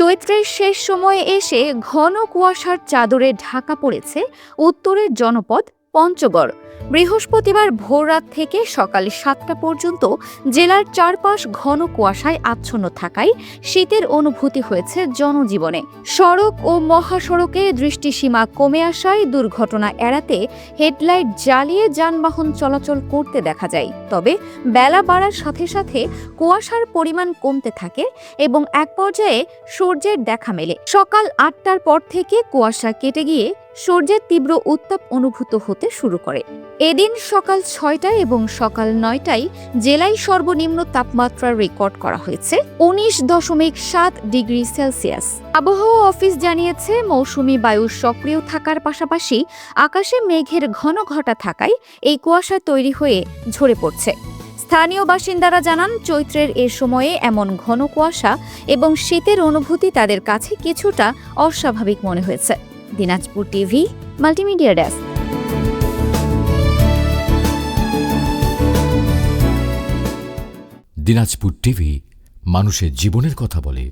চৈত্রের শেষ সময়ে এসে ঘন কুয়াশার চাদরে ঢাকা পড়েছে উত্তরের জনপদ পঞ্চগড়। বৃহস্পতিবার ভোররাত থেকে সকাল 7টা পর্যন্ত জেলার চারপাশ ঘন কুয়াশায় আচ্ছন্ন থাকায় শীতের অনুভূতি হয়েছে জনজীবনে। সড়ক ও মহাসড়কে দৃষ্টিসীমা কমে আসায় দুর্ঘটনা এড়াতে হেডলাইট জ্বালিয়ে যানবাহন চলাচল করতে দেখা যায়। তবে বেলা বাড়ার সাথে সাথে কুয়াশার পরিমাণ কমতে থাকে এবং এক পর্যায়ে সূর্যের দেখা মেলে। সকাল 8টার পর থেকে কুয়াশা কেটে গিয়ে সূর্যের তীব্র উত্তাপ অনুভূত হতে শুরু করে। এদিন সকাল 6টায় এবং সকাল 9টায় জেলায় সর্বনিম্ন তাপমাত্রা রেকর্ড করা হয়েছে 19.7 ডিগ্রি সেলসিয়াস। আবহাওয়া অফিস জানিয়েছে, মৌসুমী বায়ু সক্রিয় থাকার পাশাপাশি আকাশে মেঘের ঘন ঘটা থাকায় এই কুয়াশা তৈরি হয়ে ঝরে পড়ছে। স্থানীয় বাসিন্দারা জানান, চৈত্রের এ সময়ে এমন ঘন কুয়াশা এবং শীতের অনুভূতি তাদের কাছে কিছুটা অস্বাভাবিক মনে হয়েছে। Dinajpur TV multimedia desk. Dinajpur TV মানুষের জীবনের কথা বলে।